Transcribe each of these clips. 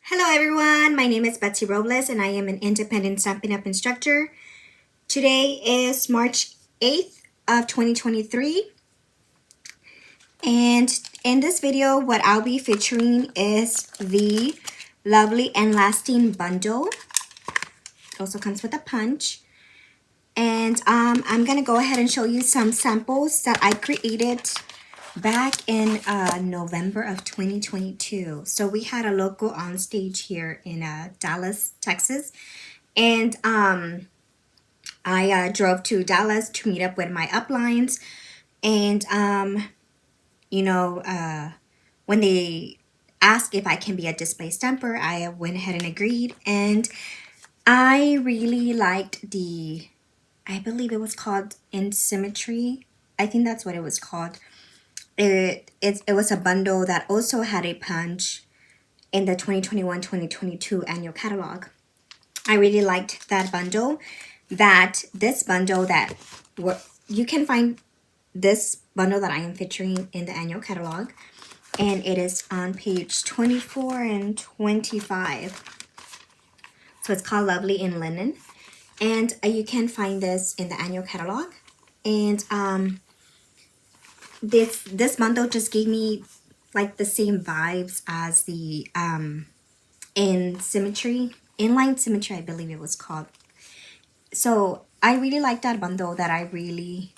Hello everyone, my name is Betsy Robles and I am an independent Stampin' Up! Instructor. Today is March 8th of 2023 and in this video what I'll be featuring is the Lovely and Lasting bundle. It also comes with a punch. And I'm going to go ahead and show you some samples that I created back in November of 2022. So we had a local on stage here in Dallas, Texas. And I drove to Dallas to meet up with my uplines. And, when they asked if I can be a display stamper, I went ahead and agreed. And I really liked I believe it was called In Symmetry. I think that's what it was called. It was a bundle that also had a punch in the 2021-2022 annual catalog. I really liked that bundle. This bundle you can find this bundle that I am featuring in the annual catalog, and it is on page 24 and 25. So it's called Lovely in Linen, and you can find this in the annual catalog. And this bundle just gave me like the same vibes as the Inline Symmetry, I believe it was called. So I really like that bundle, that I really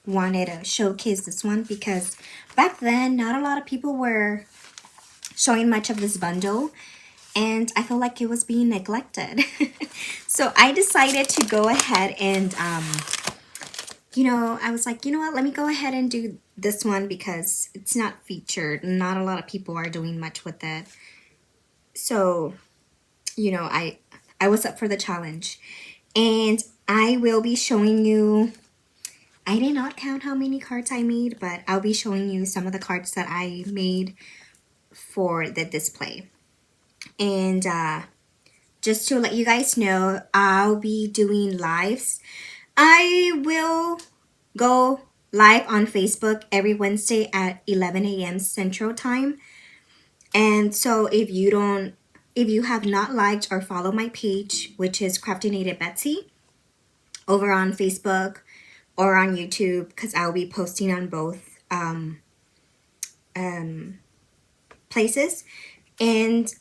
wanted to showcase this one because back then not a lot of people were showing much of this bundle and I feel like it was being neglected. So I decided to go ahead and I was like, you know what, let me go ahead and do this one because it's not featured. Not a lot of people are doing much with it. So, I was up for the challenge. And I will be showing you, I did not count how many cards I made, but I'll be showing you some of the cards that I made for the display. And just to let you guys know, I'll be doing lives. I will go live on Facebook every Wednesday at 11 a.m. Central Time. And so if you have not liked or followed my page, which is Crafty Native Betsy, over on Facebook or on YouTube, because I'll be posting on both places, and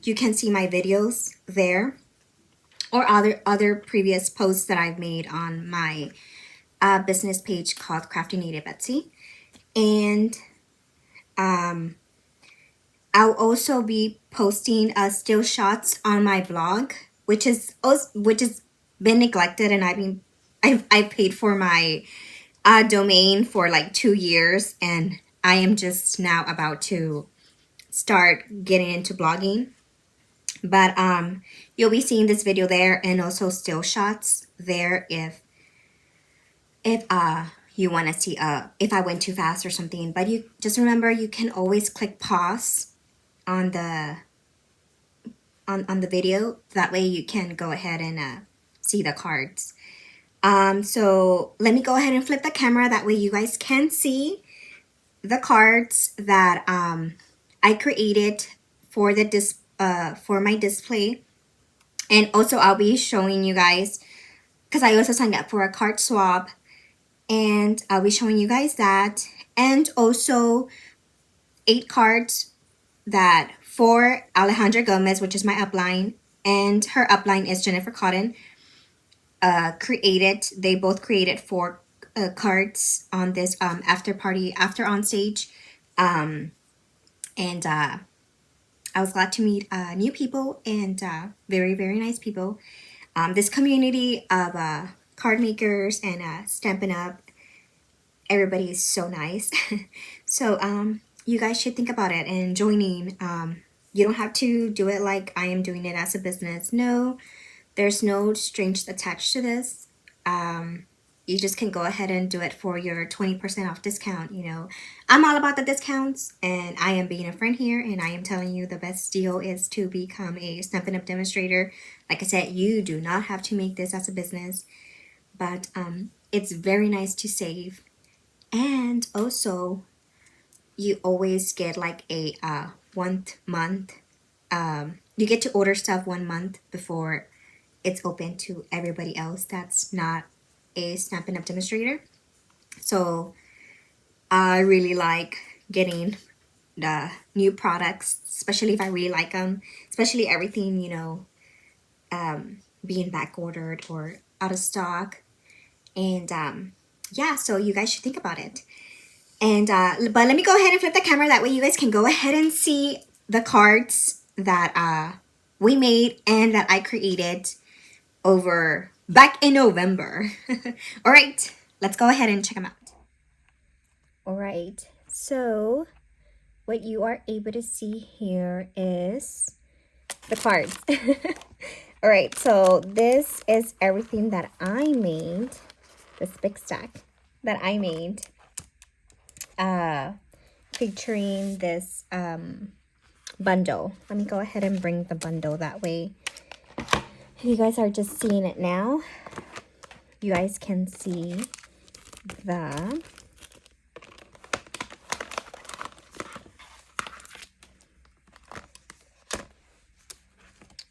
you can see my videos there or other previous posts that I've made on my business page called Crafty Native Betsy. And I'll also be posting still shots on my blog, which has been neglected, and I've paid for my domain for like 2 years, and I am just now about to start getting into blogging. But you'll be seeing this video there, and also still shots there if you want to see if I went too fast or something. But you just remember, you can always click pause on the video. That way you can go ahead and see the cards. So let me go ahead and flip the camera. That way you guys can see the cards that I created for for my display. And also I'll be showing you guys, because I also signed up for a card swap, and I'll be showing you guys that, and also 8 cards that for Alejandra Gomez, which is my upline, and her upline is Jennifer Cotton, created. They both created 4 cards on this after on stage. And I was glad to meet new people and very, very nice people. This community of card makers and Stampin' Up, everybody is so nice. So you guys should think about it and joining. You don't have to do it like I am doing it as a business. No, there's no strings attached to this. You just can go ahead and do it for your 20% off discount. I'm all about the discounts, and I am being a friend here, and I am telling you the best deal is to become a Stampin' Up! Demonstrator. Like I said, you do not have to make this as a business, but it's very nice to save. And also, you always get like a 1 month you get to order stuff 1 month before it's open to everybody else that's not a Stampin' Up! Demonstrator. So I really like getting the new products, especially if I really like them, especially everything, you know, being back ordered or out of stock. And yeah, so you guys should think about it. And but let me go ahead and flip the camera, that way you guys can go ahead and see the cards that we made and that I created over back in November. All right, let's go ahead and check them out. All right, so what you are able to see here is the cards. All right, so this is everything that I made, this big stack that I made, featuring this bundle. Let me go ahead and bring the bundle, that way you guys are just seeing it now. You guys can see the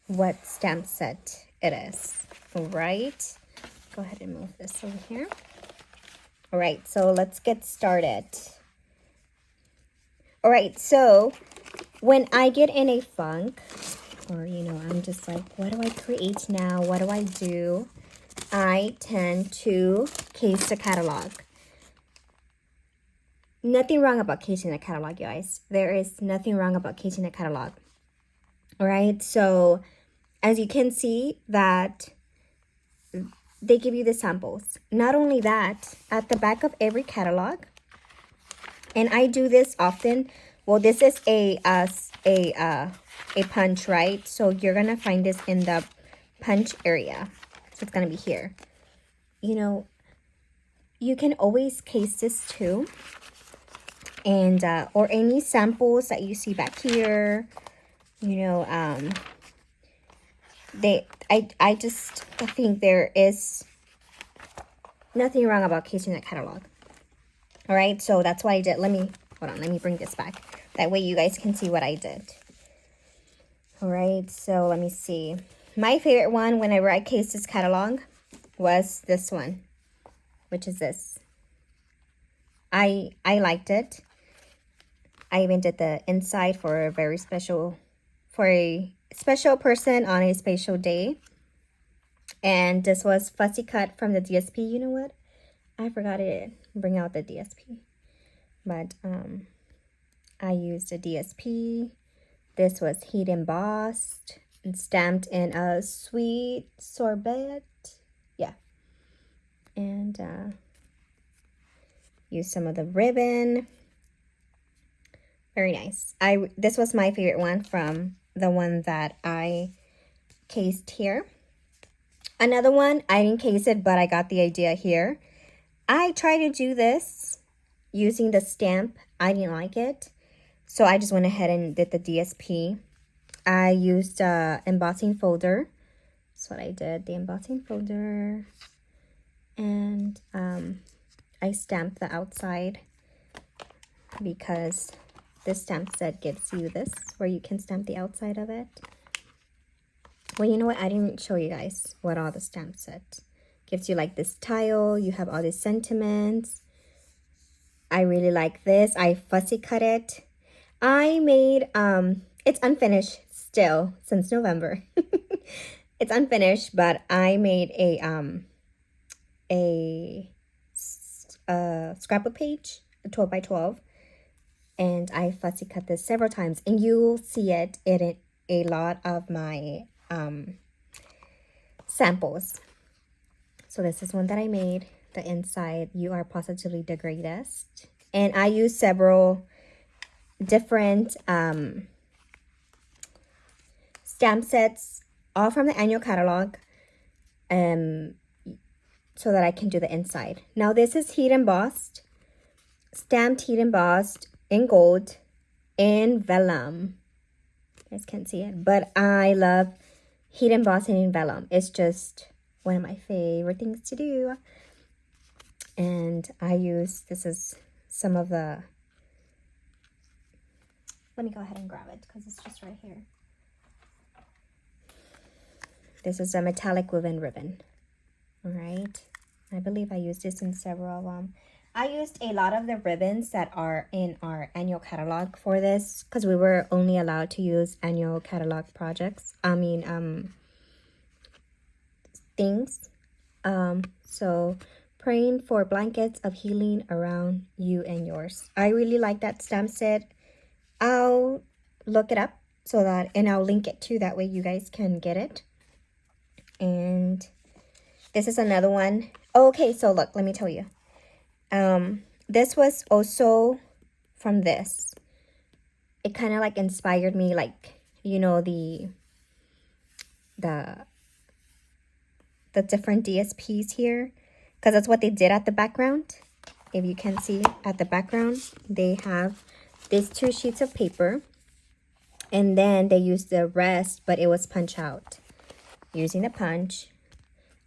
what stamp set it is. All right, go ahead and move this over here. All right, so let's get started. All right, so when I get in a funk, or you know, I'm just like, what do I create now? What do I do? I tend to case the catalog. Nothing wrong about casing a catalog, guys. There is nothing wrong about casing a catalog. All right, so as you can see that they give you the samples. Not only that, at the back of every catalog, and I do this often. Well, this is a punch, right? So you're gonna find this in the punch area. So it's gonna be here. You know, you can always case this too, and or any samples that you see back here. You know, I just think there is nothing wrong about casing a catalog. All right, so that's what I did. Let me bring this back. That way you guys can see what I did. All right, so let me see. My favorite one whenever I cased this catalog was this one, which is this. I liked it. I even did the inside for a special person on a special day. And this was Fussy Cut from the DSP. You know what? I forgot to bring out the DSP. But I used a DSP. This was heat embossed and stamped in a sweet sorbet. Yeah. And use some of the ribbon. Very nice. This was my favorite one from the one that I cased here. Another one, I didn't case it, but I got the idea here. I tried to do this using the stamp. I didn't like it, so I just went ahead and did the DSP. I used embossing folder. That's what I did, the embossing folder. And I stamped the outside because this stamp set gives you this, where you can stamp the outside of it. Well, you know what? I didn't show you guys what all the stamp set gives you. Like this tile, you have all these sentiments. I really like this. I fussy cut it. I made, it's unfinished still since November. It's unfinished, but I made a scrapbook page, a 12 by 12. And I fussy cut this several times. And you'll see it in a lot of my samples. So this is one that I made. The inside, you are positively the greatest. And I use several different stamp sets, all from the annual catalog, so that I can do the inside. Now this is heat embossed, stamped heat embossed in gold, in vellum. You guys can't see it, but I love heat embossing in vellum. It's just one of my favorite things to do. And I use, this is some of the, let me go ahead and grab it because it's just right here. This is a metallic woven ribbon. All right. I believe I used this in several of them. I used a lot of the ribbons that are in our annual catalog for this because we were only allowed to use annual catalog projects. Things. So praying for blankets of healing around you and yours. I really like that stamp set. I'll look it up and I'll link it too. That way you guys can get it. And this is another one. Oh, okay, so look, let me tell you. This was also from this. It kind of like inspired me, like, you know, the different DSPs here, because that's what they did at the background. If you can see at the background, they have these 2 sheets of paper, and then they used the rest, but it was punch out using a punch.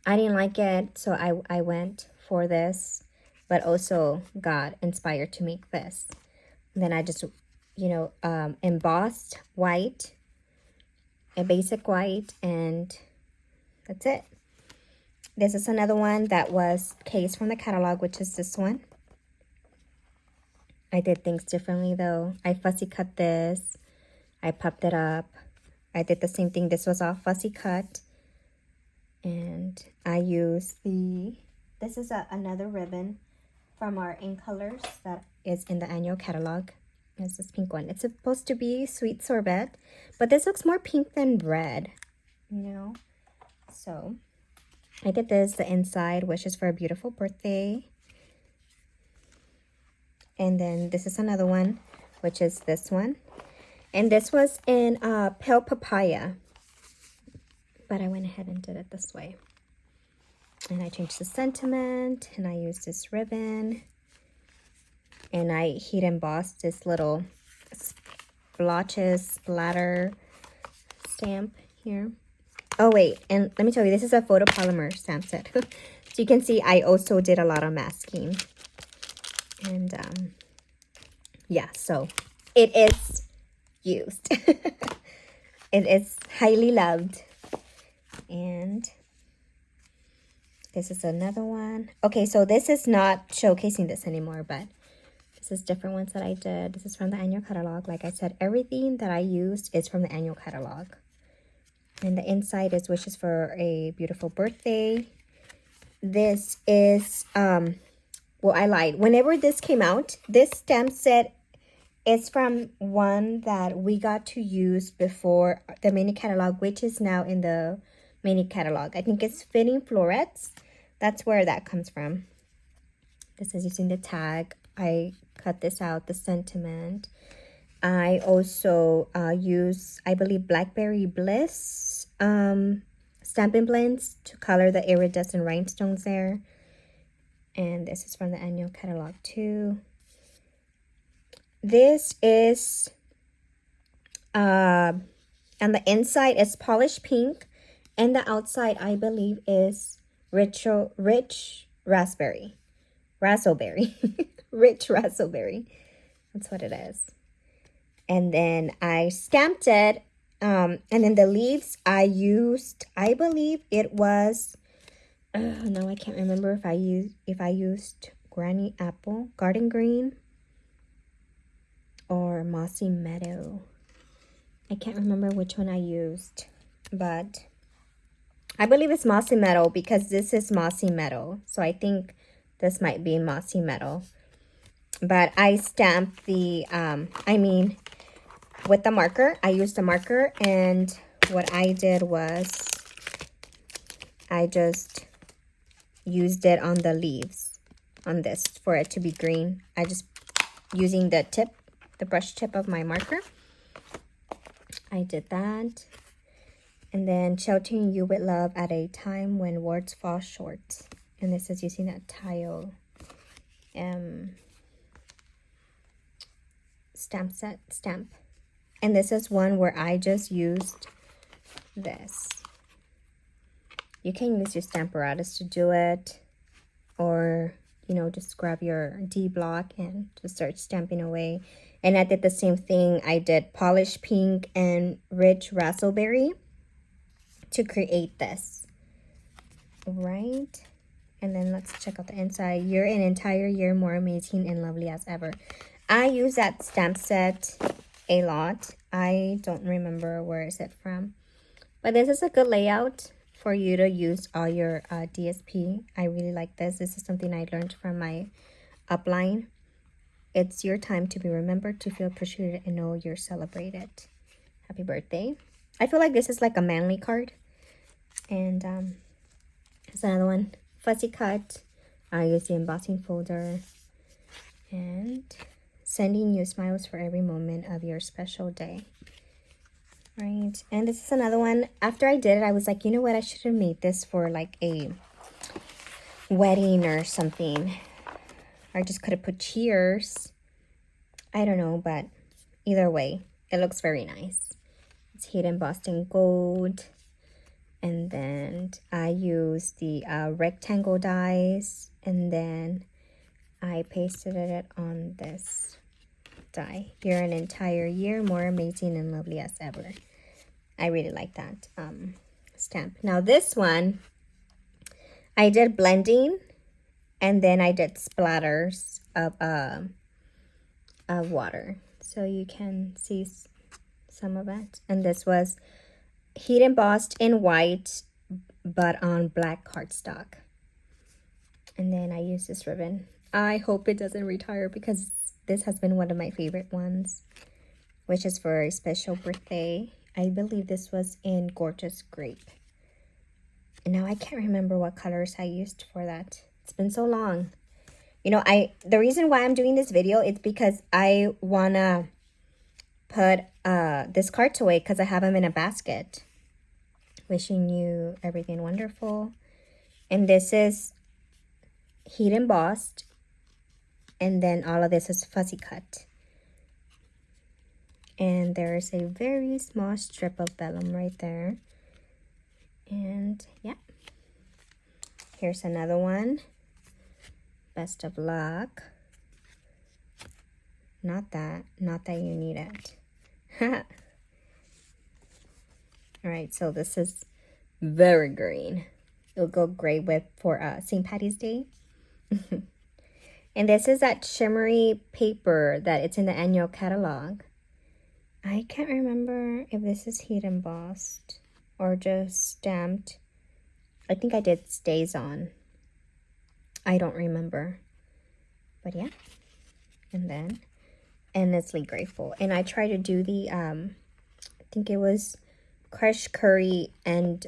I didn't like it, so I went for this, but also got inspired to make this. And then I just, you know, embossed white, a basic white, and that's it. This is another one that was case from the catalog, which is this one. I did things differently though. I fussy cut this. I popped it up. I did the same thing. This was all fussy cut. And I used this is another ribbon from our In Colors that is in the annual catalog. It's this pink one. It's supposed to be sweet sorbet, but this looks more pink than red, you know? So I did this, the inside, wishes for a beautiful birthday. And then this is another one, which is this one. And this was in Pale Papaya. But I went ahead and did it this way. And I changed the sentiment, and I used this ribbon. And I heat embossed this little splotches splatter stamp here. Oh, wait, and let me tell you, this is a photopolymer stamp set. So you can see I also did a lot of masking. And, yeah, so it is used. It is highly loved. And this is another one. Okay, so this is not showcasing this anymore, but this is different ones that I did. This is from the annual catalog. Like I said, everything that I used is from the annual catalog. And the inside is wishes for a beautiful birthday. This is, well, I lied. Whenever this came out, this stamp set is from one that we got to use before the mini catalog, which is now in the mini catalog. I think it's Fitting Florets. That's where that comes from. This is using the tag. I cut this out, the sentiment. I also use, I believe, Blackberry Bliss Stampin' Blends to color the iridescent rhinestones there. And this is from the annual catalog too. This is, on the inside is polished pink. And the outside, I believe, is rich raspberry. Razzleberry. Rich razzleberry. That's what it is. And then I stamped it. And then the leaves I used, I believe it was, no, I can't remember if I used Granny Apple, Garden Green, or Mossy Meadow. I can't remember which one I used, but I believe it's Mossy Meadow because this is Mossy Meadow. So I think this might be Mossy Meadow. But I stamped the, with the marker. I used a marker, and what I did was I just used it on the leaves on this for it to be green. I just, using the brush tip of my marker, I did that. And then sheltering you with love at a time when words fall short. And this is using a tile stamp. And this is one where I just used this. You can use your Stamparatus to do it, or, you know, just grab your D block and just start stamping away. And I did the same thing. I did polished pink and rich raspberry to create this. Right? And then let's check out the inside. You're an entire year more amazing and lovely as ever. I use that stamp set a lot. I don't remember where is it from. But this is a good layout for you to use all your DSP. I really like this. This is something I learned from my upline. It's your time to be remembered, to feel appreciated, and know you're celebrated. Happy birthday. I feel like this is like a manly card. And here's another one. Fussy cut. I use the embossing folder. And sending you smiles for every moment of your special day. Right. And this is another one. After I did it, I was like, you know what? I should have made this for like a wedding or something. I just could have put cheers. I don't know, but either way, it looks very nice. It's heat embossed in gold. And then I use the rectangle dies. And then I pasted it on this die. You're an entire year more amazing and lovely as ever. I really like that stamp. Now this one, I did blending. And then I did splatters of water. So you can see some of it. And this was heat embossed in white, but on black cardstock. And then I used this ribbon. I hope it doesn't retire because this has been one of my favorite ones, which is for a special birthday. I believe this was in Gorgeous Grape. And now I can't remember what colors I used for that. It's been so long. You know, the reason why I'm doing this video is because I wanna put this cards away because I have them in a basket. Wishing you everything wonderful. And this is heat embossed. And then all of this is fussy cut. And there's a very small strip of vellum right there. And yeah. Here's another one. Best of luck. Not that you need it. All right, so this is very green. It'll go great with for St. Patty's Day. And this is that shimmery paper that it's in the annual catalog. I can't remember if this is heat embossed or just stamped. I think I did StazOn. I don't remember. But yeah. And then endlessly grateful. And I try to do the I think it was crushed curry and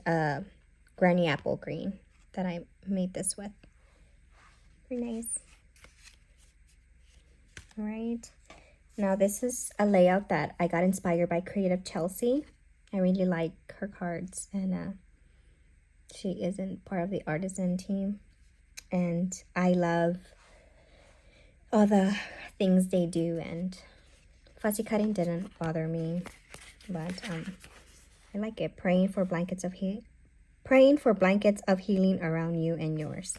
granny apple green that I made this with. Very nice. All right. Now this is a layout that I got inspired by Creative Chelsea. I really like her cards, and she isn't part of the artisan team. And I love all the things they do, and fussy cutting didn't bother me, but I like it. Praying for blankets of healing around you and yours.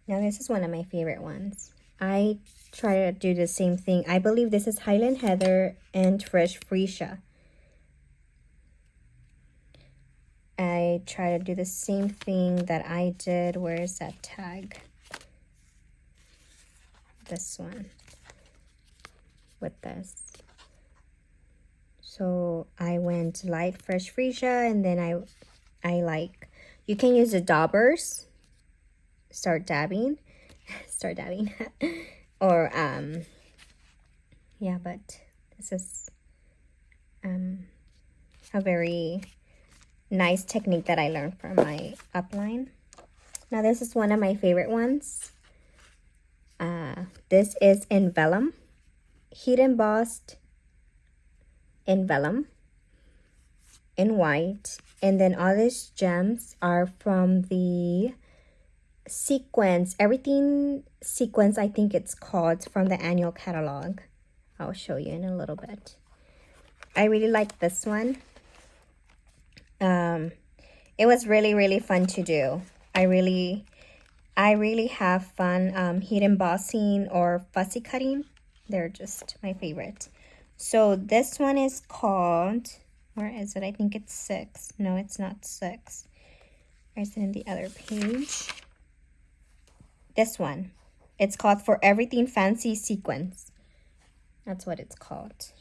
Now this is one of my favorite ones. I try to do the same thing. I believe this is Highland Heather and Fresh Freesia. I try to do the same thing that I did. Where is that tag? This one. With this. So I went light Fresh Freesia, and then I like, you can use the daubers. Start dabbing. Or yeah, but this is a very nice technique that I learned from my upline. Now this is one of my favorite ones. This is in vellum, heat embossed in vellum in white, and then all these gems are from the sequence, everything sequence, I think it's called, from the annual catalog. I'll show you in a little bit. I really like this one. It was really fun to do. I really have fun heat embossing or fussy cutting. They're just my favorite. So this one is called Where is it? I think it's 6. No, it's not 6. Or is it in the other page? This one. It's called For Everything Fancy Sequence. That's what it's called.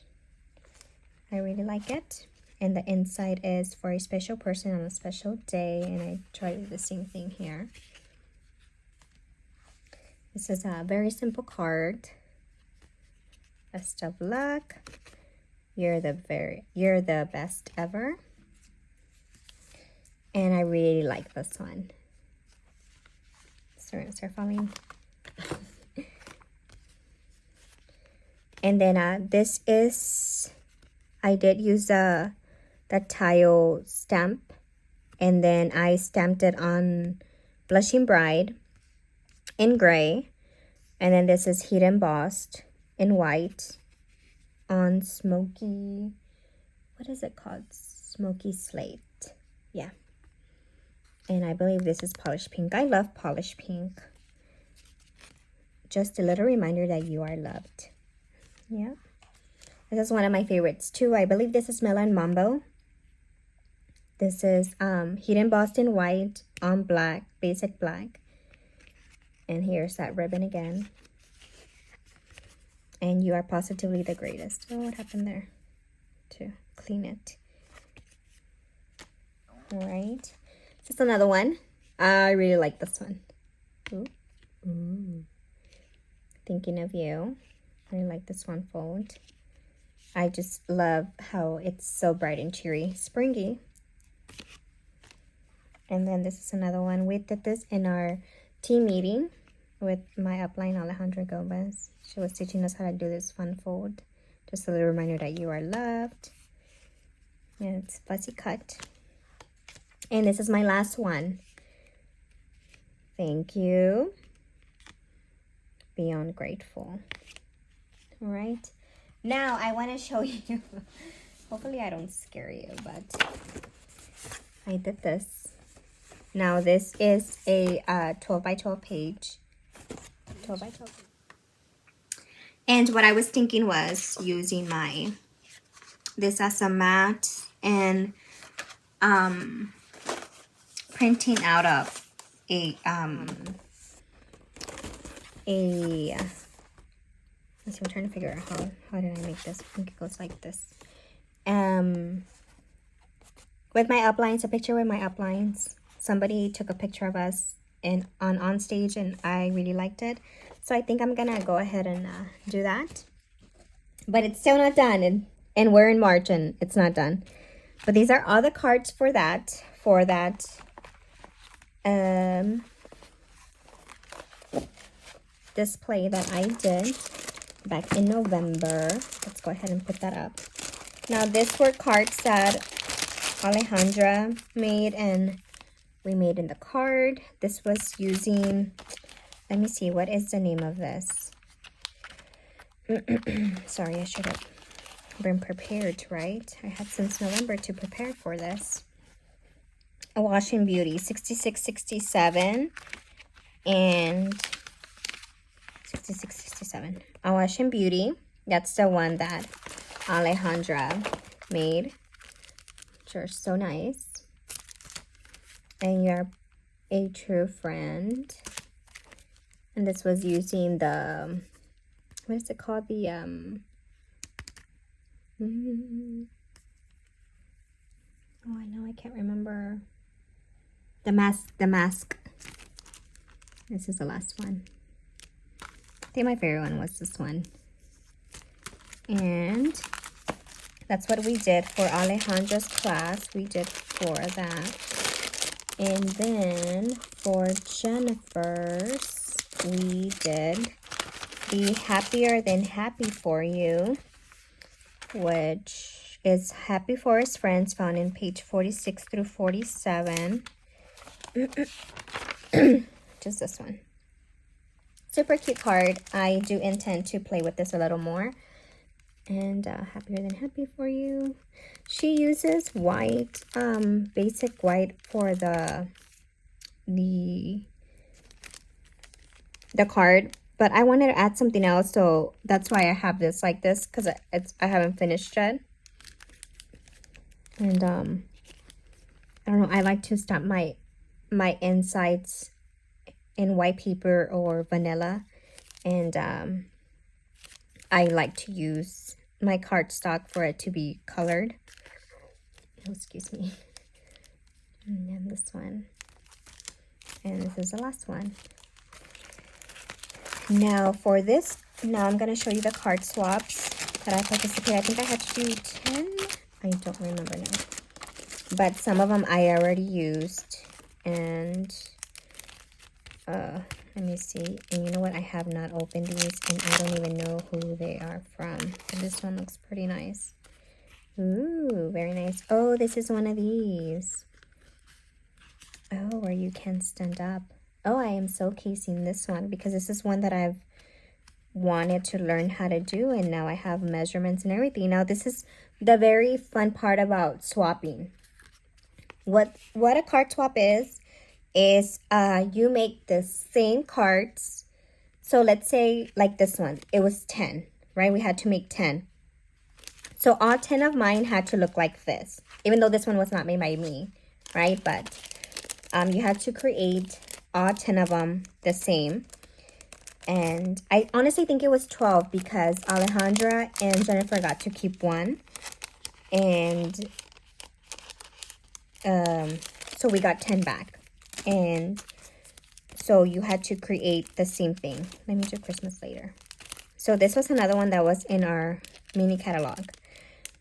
I really like it. And the inside is for a special person on a special day. And I tried to do the same thing here. This is a very simple card. Best of luck. You're the best ever. And I really like this one. So we're gonna start following. And then this is, I did use the tile stamp, and then I stamped it on Blushing Bride in gray, and then this is heat embossed in white on smoky, what is it called? Smoky slate. Yeah. And I believe this is polished pink. I love polished pink. Just a little reminder that you are loved. Yeah. This is one of my favorites too. I believe this is Melon Mambo. This is heat embossed in white on black, basic black. And here's that ribbon again. And you are positively the greatest. Oh, what happened there? To clean it. All right. Just another one. I really like this one. Ooh. Ooh. Thinking of you. I like this one fold. I just love how it's so bright and cheery. Springy. And then this is another one. We did this in our team meeting with my upline, Alejandra Gomez. She was teaching us how to do this fun fold. Just a little reminder that you are loved. And it's fussy cut. And this is my last one. Thank you. Beyond grateful. All right. Now I want to show you. Hopefully I don't scare you, but I did this. Now this is a 12 by 12 page. 12 by 12. And what I was thinking was using this as a mat and printing out of a let's see, I'm trying to figure out how did I make this. I think it goes like this. With my uplines, a picture with my uplines. Somebody took a picture of us on stage, and I really liked it. So I think I'm gonna go ahead and do that. But it's still not done, and we're in March, and it's not done. But these are all the cards for that display that I did back in November. Let's go ahead and put that up. Now, these were cards that Alejandra made, and we made in the card. This was using, let me see, what is the name of this? Sorry, I should have been prepared, right? I had since November to prepare for this. A Washing Beauty 6667 and 6667. A Washing Beauty. That's the one that Alejandra made. Which are so nice. And you're a true friend. And this was using the, what is it called? The oh, I know, I can't remember. The mask. This is the last one. I think my favorite one was this one. And that's what we did for Alejandra's class. We did 4 of that. And then for Jennifer's, we did the Happier Than Happy For You, which is Happy for His Friends, found in page 46 through 47. Just this one. Super cute card. I do intend to play with this a little more. And Happier Than Happy For You. She uses white, basic white for the card, but I wanted to add something else, so that's why I have this like this, because I haven't finished yet. And I don't know, I like to stamp my insides in white paper or vanilla. And I like to use my cardstock for it to be colored. Oh, excuse me. And then this one. And this is the last one. Now for this, now I'm going to show you the card swaps that I participated. I think I had to do 10. I don't remember now. But some of them I already used. And let me see. And you know what? I have not opened these, and I don't even know who they are from. But this one looks pretty nice. Ooh, very nice. Oh, this is one of these. Oh, where you can stand up. Oh, I am so casing this one because this is one that I've wanted to learn how to do, and now I have measurements and everything. Now, this is the very fun part about swapping. What a card swap is you make the same cards. So let's say like this one, it was 10, right? We had to make 10. So all 10 of mine had to look like this, even though this one was not made by me, right? But you had to create all 10 of them the same. And I honestly think it was 12 because Alejandra and Jennifer got to keep one. And so we got 10 back. And so you had to create the same thing. Let me do Christmas later. So this was another one that was in our mini catalog.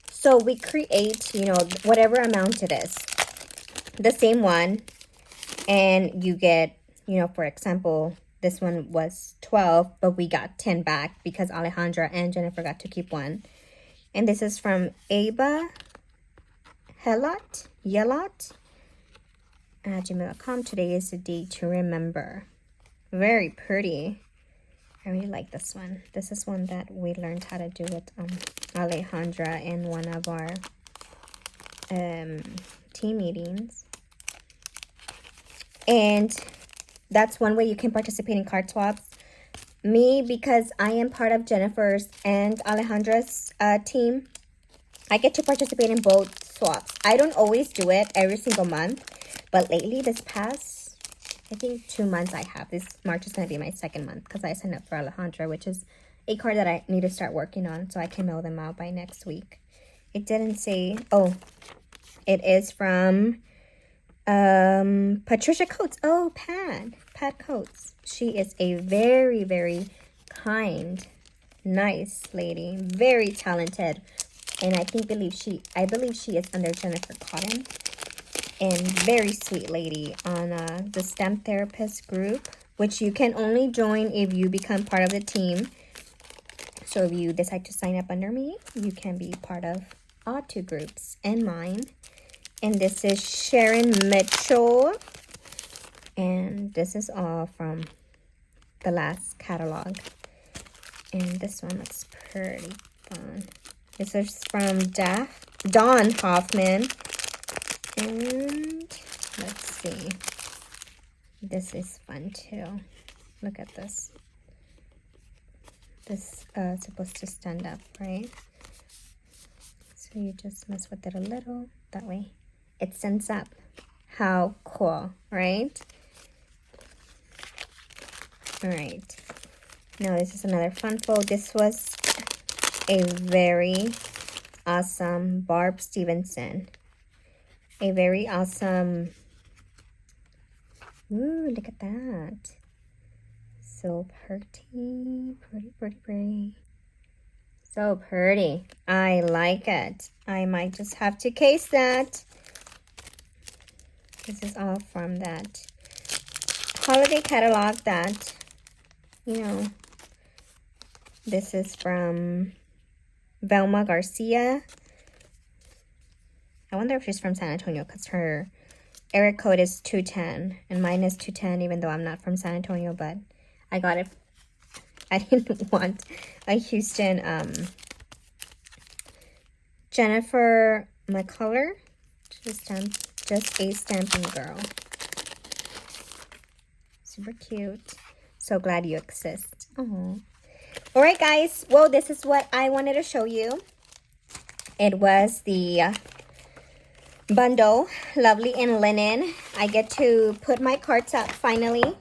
So we create, you know, whatever amount it is, the same one, and you get, you know, for example, this one was 12, but we got 10 back because Alejandra and Jennifer got to keep one. And this is from Aba Yelot at gmail.com. Today is the day to remember. Very pretty. I really like this one. This is one that we learned how to do with Alejandra in one of our team meetings. And that's one way you can participate in card swaps. Me, because I am part of Jennifer's and Alejandra's team, I get to participate in both swaps. I don't always do it every single month, but lately, this past, I think 2 months I have. This March is going to be my second month because I signed up for Alejandra, which is a card that I need to start working on so I can mail them out by next week. It didn't say, oh, it is from Patricia Coates. Oh, Pat Coates. She is a very, very kind, nice lady, very talented, and I believe she is under Jennifer Cotton. And very sweet lady on the STEM Therapist group, which you can only join if you become part of the team. So if you decide to sign up under me, you can be part of all two groups and mine. And this is Sharon Mitchell. And this is all from the last catalog. And this one looks pretty fun. This is from Dawn Hoffman. And let's see. This is fun too. Look at this. This is supposed to stand up, right? So you just mess with it a little. That way it stands up. How cool, right? Alright. Now this is another fun fold. This was a very awesome Barb Stevenson. A very awesome, ooh, look at that. So pretty, pretty. So pretty. I like it. I might just have to case that. This is all from that holiday catalog that, you know, this is from Velma Garcia. I wonder if she's from San Antonio because her area code is 210 and mine is 210 even though I'm not from San Antonio, but I got it. I didn't want a Houston Jennifer McCullough, just a stamping girl. Super cute. So glad you exist. Oh. All right, guys. Well, this is what I wanted to show you. It was the bundle, lovely in linen. I get to put my cards up finally.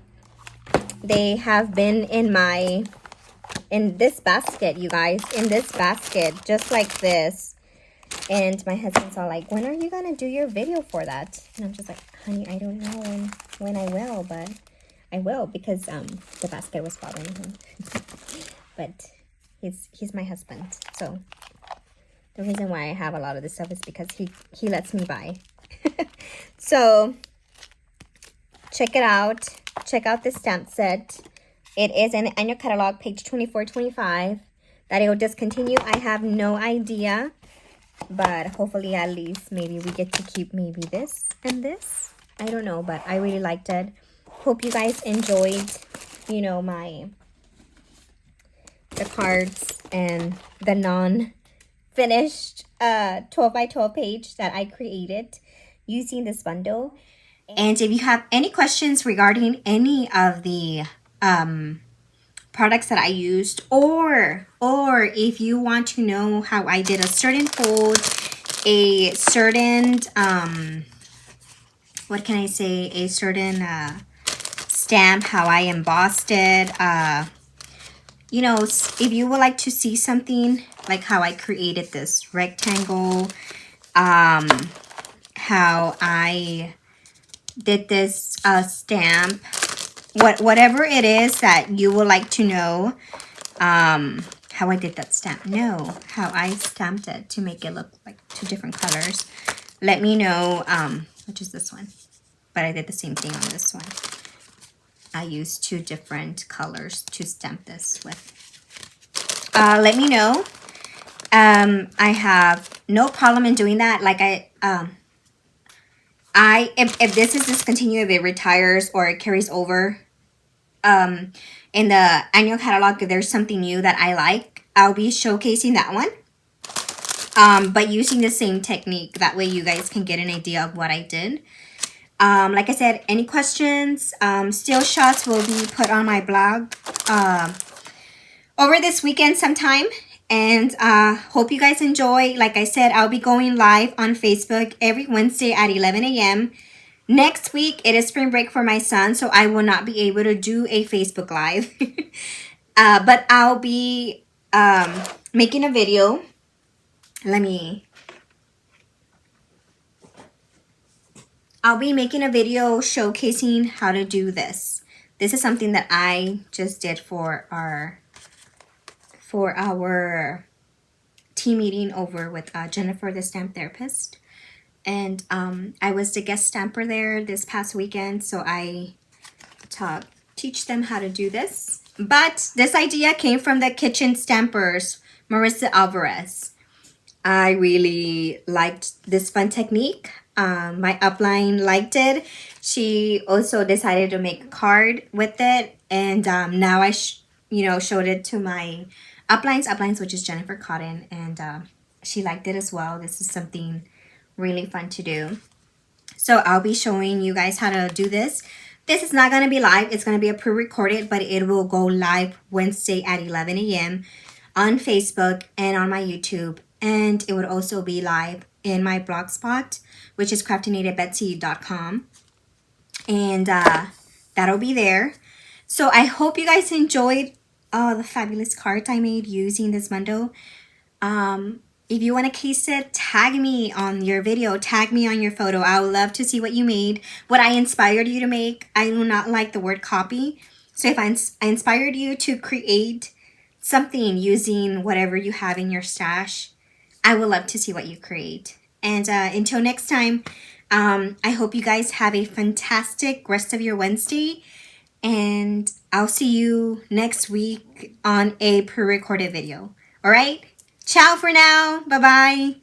They have been in this basket, you guys, in this basket, just like this. And my husband's all like, when are you gonna do your video for that? And I'm just like, honey, I don't know when I will, but I will, because the basket was bothering him. But he's my husband, so the reason why I have a lot of this stuff is because he lets me buy. So check it out. Check out this stamp set. It is in the annual catalog, page 2425. That it will discontinue, I have no idea. But hopefully at least maybe we get to keep maybe this and this. I don't know, but I really liked it. Hope you guys enjoyed, you know, the cards and the non-finished 12 by 12 page that I created using this bundle. And if you have any questions regarding any of the products that I used, or if you want to know how I did a certain fold, a certain what can I say, a certain stamp, how I embossed it, you know, if you would like to see something like how I created this rectangle, how I did this stamp, whatever it is that you would like to know, how I did that stamp, no, how I stamped it to make it look like two different colors, let me know. Which is this one, but I did the same thing on this one. I used two different colors to stamp this with. Let me know. I have no problem in doing that. Like if this is discontinued, if it retires or it carries over, in the annual catalog, if there's something new that I like, I'll be showcasing that one. But using the same technique, that way you guys can get an idea of what I did. Like I said, any questions, still shots will be put on my blog over this weekend sometime. And hope you guys enjoy. Like I said, I'll be going live on Facebook every Wednesday at 11 a.m. Next week, it is spring break for my son, so I will not be able to do a Facebook Live. But I'll be making a video. I'll be making a video showcasing how to do this. This is something that I just did for our team meeting over with Jennifer, the stamp therapist. And I was the guest stamper there this past weekend, so I teach them how to do this. But this idea came from the Kitchen Stampers, Marissa Alvarez. I really liked this fun technique. My upline liked it. She also decided to make a card with it, and now I showed it to my uplines, which is Jennifer Cotton, and she liked it as well. This is something really fun to do. So I'll be showing you guys how to do this. This is not going to be live. It's going to be a pre-recorded, but it will go live Wednesday at 11 a.m. on Facebook and on my YouTube. And it would also be live in my blogspot, which is craftinatedbetsy.com. And that'll be there. So I hope you guys enjoyed all the fabulous cards I made using this bundle. If you want to case it, tag me on your video, tag me on your photo. I would love to see what you made, what I inspired you to make. I do not like the word copy. So if I inspired you to create something using whatever you have in your stash, I would love to see what you create. And until next time, I hope you guys have a fantastic rest of your Wednesday. And I'll see you next week on a pre-recorded video. All right? Ciao for now. Bye-bye.